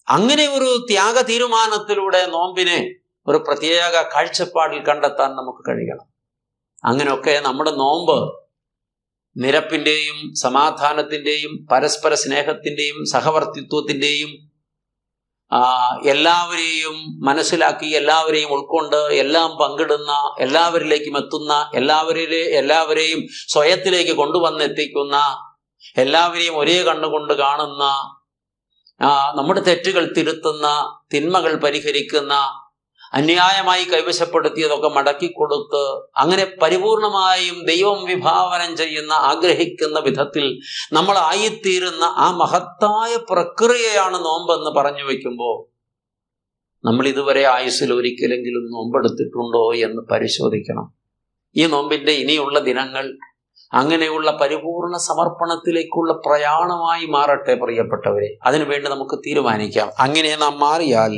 അങ്ങനെ ഒരു ത്യാഗ തീരുമാനത്തിലൂടെ നോമ്പിനെ ഒരു പ്രത്യേക കാഴ്ചപ്പാടിൽ കണ്ടെത്താൻ നമുക്ക് കഴിയണം. അങ്ങനെയൊക്കെ നമ്മുടെ നോമ്പ് നിരപ്പിന്റെയും സമാധാനത്തിന്റെയും പരസ്പര സ്നേഹത്തിന്റെയും സഹവർത്തിത്വത്തിന്റെയും എല്ലാവരെയും മനസ്സിലാക്കി, എല്ലാവരെയും ഉൾക്കൊണ്ട്, എല്ലാം പങ്കിടുന്ന, എല്ലാവരിലേക്കും എത്തുന്ന, എല്ലാവരെയും സ്വയത്തിലേക്ക് കൊണ്ടുവന്നെത്തിക്കുന്ന, എല്ലാവരെയും ഒരേ കണ്ണുകൊണ്ട് കാണുന്ന, നമ്മുടെ തെറ്റുകൾ തിരുത്തുന്ന, തിന്മകൾ പരിഹരിക്കുന്ന, അന്യായമായി കൈവശപ്പെടുത്തിയതൊക്കെ മടക്കിക്കൊടുത്ത് അങ്ങനെ പരിപൂർണമായും ദൈവം വിഭാവനം ചെയ്യുന്ന, ആഗ്രഹിക്കുന്ന വിധത്തിൽ നമ്മളായിത്തീരുന്ന ആ മഹത്തായ പ്രക്രിയയാണ് നോമ്പെന്ന് പറഞ്ഞു വയ്ക്കുമ്പോൾ നമ്മൾ ഇതുവരെ ആയുസ്സിൽ ഒരിക്കലെങ്കിലും നോമ്പെടുത്തിട്ടുണ്ടോ എന്ന് പരിശോധിക്കണം. ഈ നോമ്പിന്റെ ഇനിയുള്ള ദിനങ്ങൾ അങ്ങനെയുള്ള പരിപൂർണ സമർപ്പണത്തിലേക്കുള്ള പ്രയാണമായി മാറട്ടെ പ്രിയപ്പെട്ടവരെ. അതിനുവേണ്ടി നമുക്ക് തീരുമാനിക്കാം. അങ്ങനെ നാം മാറിയാൽ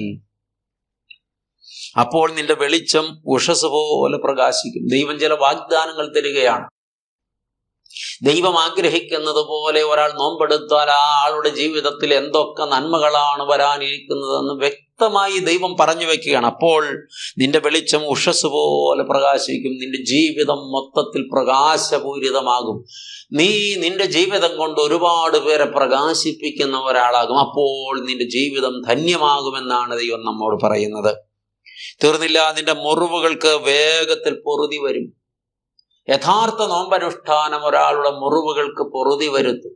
അപ്പോൾ നിന്റെ വെളിച്ചം ഉഷസ് പോലെ പ്രകാശിക്കും. ദൈവം ചില വാഗ്ദാനങ്ങൾ തരികയാണ്. ദൈവം ആഗ്രഹിക്കുന്നത് പോലെ ഒരാൾ നോമ്പെടുത്താൽ ആ ആളുടെ ജീവിതത്തിൽ എന്തൊക്കെ നന്മകളാണ് വരാനിരിക്കുന്നതെന്ന് വ്യക്തമായി ദൈവം പറഞ്ഞു വെക്കുകയാണ്. അപ്പോൾ നിന്റെ വെളിച്ചം ഉഷസ് പോലെ പ്രകാശിക്കും. നിന്റെ ജീവിതം മൊത്തത്തിൽ പ്രകാശപൂരിതമാകും. നീ നിന്റെ ജീവിതം കൊണ്ട് ഒരുപാട് പേരെ പ്രകാശിപ്പിക്കുന്ന ഒരാളാകും. അപ്പോൾ നിന്റെ ജീവിതം ധന്യമാകുമെന്നാണ് ദൈവം നമ്മോട് പറയുന്നത്. തീർന്നില്ല, നിന്റെ മുറിവുകൾക്ക് വേഗത്തിൽ പൊറുതി വരും. യഥാർത്ഥ നോമ്പനുഷ്ഠാനം ഒരാളുടെ മുറിവുകൾക്ക് പൊറുതി വരുത്തും.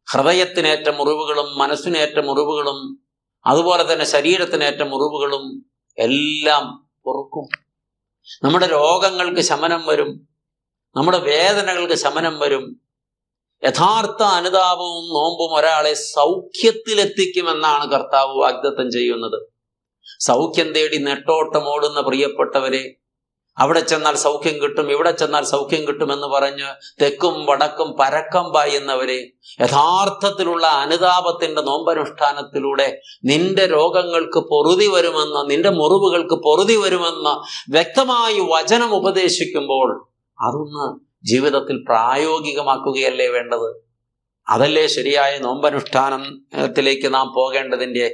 ഹൃദയത്തിനേറ്റ മുറിവുകളും മനസ്സിനേറ്റ മുറിവുകളും അതുപോലെ തന്നെ ശരീരത്തിനേറ്റ മുറിവുകളും എല്ലാം പൊറുക്കും. നമ്മുടെ രോഗങ്ങൾക്ക് ശമനം വരും. നമ്മുടെ വേദനകൾക്ക് ശമനം വരും. യഥാർത്ഥ അനുതാപവും നോമ്പും ഒരാളെ സൗഖ്യത്തിലെത്തിക്കുമെന്നാണ് കർത്താവ് വാഗ്ദത്തം ചെയ്യുന്നത്. സൗഖ്യം തേടി നെട്ടോട്ടമോടുന്ന പ്രിയപ്പെട്ടവരെ, അവിടെ ചെന്നാൽ സൗഖ്യം കിട്ടും, ഇവിടെ ചെന്നാൽ സൗഖ്യം കിട്ടുമെന്ന് പറഞ്ഞ് തെക്കും വടക്കും പരക്കം പായുന്നവരെ, യഥാർത്ഥത്തിലുള്ള അനുതാപത്തിന്റെ നോമ്പനുഷ്ഠാനത്തിലൂടെ നിന്റെ രോഗങ്ങൾക്ക് പൊറുതി വരുമെന്ന്, നിന്റെ മുറിവുകൾക്ക് പൊറുതി വരുമെന്ന് വ്യക്തമായി വചനം ഉപദേശിക്കുമ്പോൾ അതൊന്ന് ജീവിതത്തിൽ പ്രായോഗികമാക്കുകയല്ലേ വേണ്ടത്? അതല്ലേ ശരിയായ നോമ്പനുഷ്ഠാനത്തിലേക്ക് നാം പോകേണ്ടതിൻ്റെ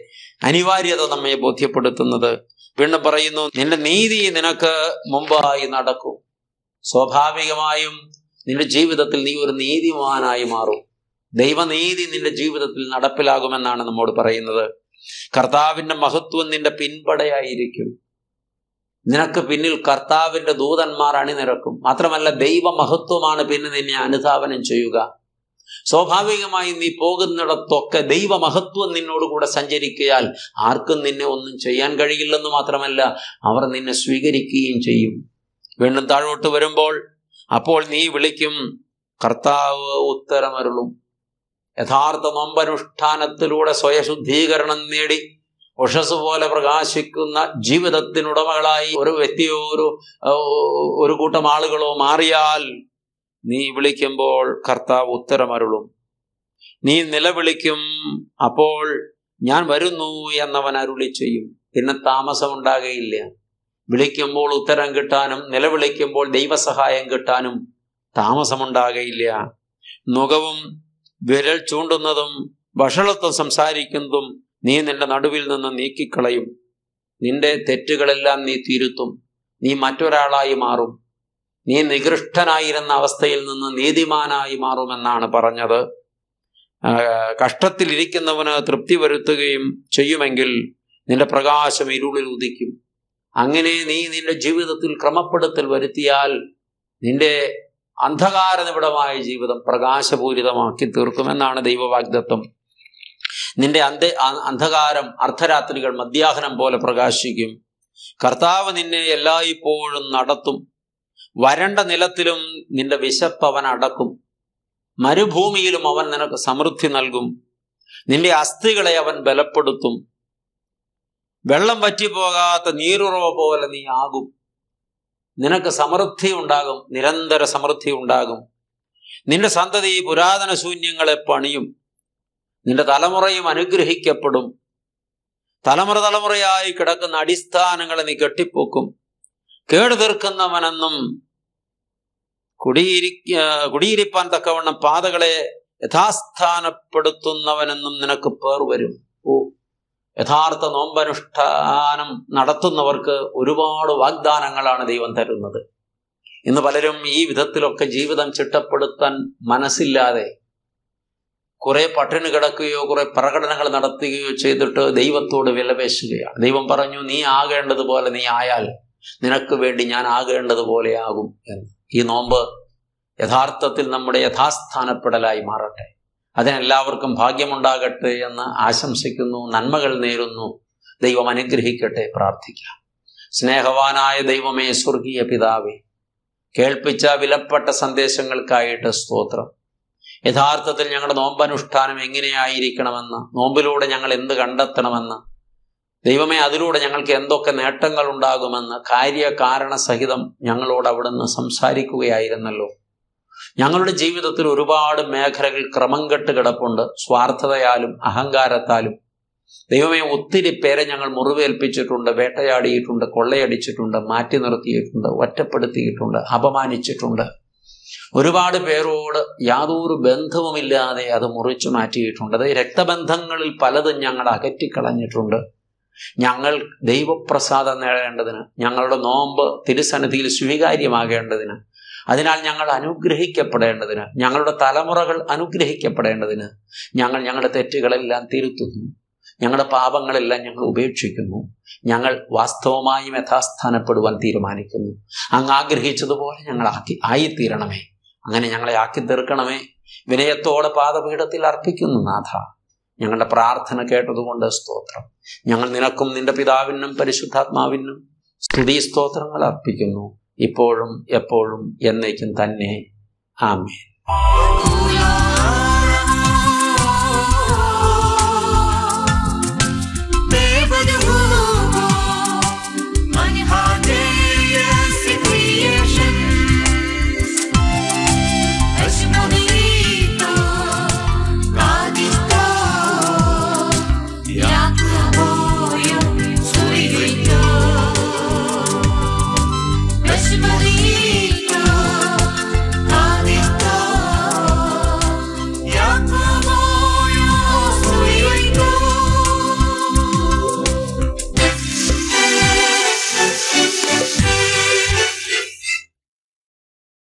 അനിവാര്യത നമ്മെ ബോധ്യപ്പെടുത്തുന്നത്. വീണ്ടും പറയുന്നു, നിന്റെ നീതി നിനക്ക് മുമ്പായി നടക്കും. സ്വാഭാവികമായും നിന്റെ ജീവിതത്തിൽ നീ ഒരു നീതിമാനായി മാറും. ദൈവനീതി നിന്റെ ജീവിതത്തിൽ നടപ്പിലാകുമെന്നാണ് നമ്മോട് പറയുന്നത്. കർത്താവിന്റെ മഹത്വം നിന്റെ പിൻപടയായിരിക്കും. നിനക്ക് പിന്നിൽ കർത്താവിന്റെ ദൂതന്മാർ അണിനിരക്കും. മാത്രമല്ല ദൈവമഹത്വമാണ് പിന്നെ നിന്നെ അനുധാവനം ചെയ്യുക. സ്വാഭാവികമായി നീ പോകുന്നിടത്തൊക്കെ ദൈവമഹത്വം നിന്നോടുകൂടെ സഞ്ചരിക്കയാൽ ആർക്കും നിന്നെ ഒന്നും ചെയ്യാൻ കഴിയില്ലെന്ന് മാത്രമല്ല, അവർ നിന്നെ സ്വീകരിക്കുകയും ചെയ്യും. വീണ്ടും താഴോട്ട് വരുമ്പോൾ അപ്പോൾ നീ വിളിക്കും, കർത്താവ് ഉത്തരമരുളും. യഥാർത്ഥ നോമ്പനുഷ്ഠാനത്തിലൂടെ സ്വയശുദ്ധീകരണം നേടി ഉഷസ് പോലെ പ്രകാശിക്കുന്ന ജീവിതത്തിനുടമകളായി ഒരു വ്യക്തിയോ ഒരു കൂട്ടം ആളുകളോ മാറിയാൽ നീ വിളിക്കുമ്പോൾ കർത്താവ് ഉത്തരമരുളും. നീ നിലവിളിക്കും, അപ്പോൾ ഞാൻ വരുന്നു എന്നവൻ അരുളി ചെയ്യും. പിന്നെ താമസമുണ്ടാകുകയില്ല. വിളിക്കുമ്പോൾ ഉത്തരം കിട്ടാനും നിലവിളിക്കുമ്പോൾ ദൈവസഹായം കിട്ടാനും താമസമുണ്ടാകുകയില്ല. നുകവും വിരൽ ചൂണ്ടുന്നതും വഷളത്വം സംസാരിക്കുന്നതും നീ നിന്റെ നടുവിൽ നിന്ന് നീക്കിക്കളയും. നിന്റെ തെറ്റുകളെല്ലാം നീ തിരുത്തും. നീ മറ്റൊരാളായി മാറും. നീ നികൃഷ്ടനായിരുന്ന അവസ്ഥയിൽ നിന്ന് നീതിമാനായി മാറുമെന്നാണ് പറഞ്ഞത്. കഷ്ടത്തിലിരിക്കുന്നവന് തൃപ്തി വരുത്തുകയും ചെയ്യുമെങ്കിൽ നിന്റെ പ്രകാശം ഇരുളിൽ ഉദിക്കും. അങ്ങനെ നീ നിന്റെ ജീവിതത്തിൽ ക്രമപ്പെടുത്തൽ വരുത്തിയാൽ നിന്റെ അന്ധകാര നിബിഡമായ ജീവിതം പ്രകാശപൂരിതമാക്കി തീർക്കുമെന്നാണ് ദൈവവാഗ്ദത്വം. നിന്റെ അന്ധകാരം അർദ്ധരാത്രികൾ മധ്യാഹ്നം പോലെ പ്രകാശിക്കും. കർത്താവ് നിന്നെ എല്ലായ്പ്പോഴും നടത്തും. വരണ്ട നിലത്തിലും നിന്റെ വിശപ്പ് അവൻ അടക്കും. മരുഭൂമിയിലും അവൻ നിനക്ക് സമൃദ്ധി നൽകും. നിന്റെ അസ്ഥികളെ അവൻ ബലപ്പെടുത്തും. വെള്ളം വറ്റിപ്പോകാത്ത നീരുറവ പോലെ നീ ആകും. നിനക്ക് സമൃദ്ധി ഉണ്ടാകും, നിരന്തര സമൃദ്ധി ഉണ്ടാകും. നിന്റെ സന്തതി പുരാതന ശൂന്യങ്ങളെ പണിയും. നിന്റെ തലമുറയും അനുഗ്രഹിക്കപ്പെടും. തലമുറ തലമുറയായി കിടക്കുന്ന അടിസ്ഥാനങ്ങളെ നീ കെട്ടിപ്പൊക്കും. കേടു തീർക്കുന്നവനെന്നും കുടിയിരിപ്പാൻ തക്കവണ്ണം പാതകളെ യഥാസ്ഥാനപ്പെടുത്തുന്നവനെന്നും നിനക്ക് പേർ വരും. യഥാർത്ഥ നോമ്പനുഷ്ഠാനം നടത്തുന്നവർക്ക് ഒരുപാട് വാഗ്ദാനങ്ങളാണ് ദൈവം തരുന്നത്. ഇന്ന് പലരും ഈ വിധത്തിലൊക്കെ ജീവിതം ചിട്ടപ്പെടുത്താൻ മനസ്സില്ലാതെ കുറെ പട്ടിണി കിടക്കുകയോ കുറെ പ്രകടനങ്ങൾ നടത്തുകയോ ചെയ്തിട്ട് ദൈവത്തോട് വിലപേശുകയാണ്. ദൈവം പറഞ്ഞു, നീ ആകേണ്ടതുപോലെ നീ ആയാൽ നിനക്ക് വേണ്ടി ഞാൻ ആകേണ്ടതുപോലെ ആകും എന്ന്. ഈ നോമ്പ് യഥാർത്ഥത്തിൽ നമ്മുടെ യഥാസ്ഥാനപ്പെടലായി മാറട്ടെ. അതിനെല്ലാവർക്കും ഭാഗ്യമുണ്ടാകട്ടെ എന്ന് ആശംസിക്കുന്നു. നന്മകൾ നേരുന്നു. ദൈവം അനുഗ്രഹിക്കട്ടെ. പ്രാർത്ഥിക്കാം. സ്നേഹവാനായ ദൈവമേ, സ്വർഗീയ പിതാവേ, കേൾപ്പിച്ച വിലപ്പെട്ട സന്ദേശങ്ങൾക്കായിട്ട് സ്തോത്രം. യഥാർത്ഥത്തിൽ ഞങ്ങളുടെ നോമ്പനുഷ്ഠാനം എങ്ങനെയായിരിക്കണമെന്ന്, നോമ്പിലൂടെ ഞങ്ങൾ എന്ത് കണ്ടെത്തണമെന്ന്, ദൈവമേ അതിലൂടെ ഞങ്ങൾക്ക് എന്തൊക്കെ നേട്ടങ്ങൾ ഉണ്ടാകുമെന്ന് കാര്യകാരണ സഹിതം ഞങ്ങളോട് അവിടുന്ന് സംസാരിക്കുകയായിരുന്നല്ലോ. ഞങ്ങളുടെ ജീവിതത്തിൽ ഒരുപാട് മേഖലകൾ ക്രമം കെട്ട് കിടപ്പുണ്ട്. സ്വാർത്ഥതയാലും അഹങ്കാരത്താലും ദൈവമേ ഒത്തിരി പേരെ ഞങ്ങൾ മുറിവേൽപ്പിച്ചിട്ടുണ്ട്, വേട്ടയാടിയിട്ടുണ്ട്, കൊള്ളയടിച്ചിട്ടുണ്ട്, മാറ്റി നിർത്തിയിട്ടുണ്ട്, ഒറ്റപ്പെടുത്തിയിട്ടുണ്ട്, അപമാനിച്ചിട്ടുണ്ട്. ഒരുപാട് പേരോട് യാതൊരു ബന്ധവുമില്ലാതെ അത് മുറിച്ചു മാറ്റിയിട്ടുണ്ട്. അത് രക്തബന്ധങ്ങളിൽ പലതും ഞങ്ങൾ അകറ്റിക്കളഞ്ഞിട്ടുണ്ട്. ഞങ്ങൾ ദൈവപ്രസാദം നേടേണ്ടതിന്, ഞങ്ങളുടെ നോമ്പ് തിരുസന്നിധിയിൽ സ്വീകാര്യമാകേണ്ടതിന്, അതിനാൽ ഞങ്ങൾ അനുഗ്രഹിക്കപ്പെടേണ്ടതിന്, ഞങ്ങളുടെ തലമുറകൾ അനുഗ്രഹിക്കപ്പെടേണ്ടതിന് ഞങ്ങൾ ഞങ്ങളുടെ തെറ്റുകളെല്ലാം തിരുത്തുന്നു. ഞങ്ങളുടെ പാപങ്ങളെല്ലാം ഞങ്ങൾ ഉപേക്ഷിക്കുന്നു. ഞങ്ങൾ വാസ്തവമായും യഥാസ്ഥാനപ്പെടുവാൻ തീരുമാനിക്കുന്നു. അങ്ങ് ആഗ്രഹിച്ചതുപോലെ ഞങ്ങൾ ആയിത്തീരണമേ. അങ്ങനെ ഞങ്ങളെ ആക്കി തീർക്കണമേ. വിനയത്തോടെ പാദപീഠത്തിൽ അർപ്പിക്കുന്നു നാഥ. ഞങ്ങളുടെ പ്രാർത്ഥന കേട്ടതുകൊണ്ട് സ്തോത്രം. ഞങ്ങൾ നിനക്കും നിന്റെ പിതാവിനും പരിശുദ്ധാത്മാവിനും സ്തുതി സ്തോത്രങ്ങൾ അർപ്പിക്കുന്നു, ഇപ്പോഴും എപ്പോഴും എന്നേക്കും തന്നെ. ആമേൻ.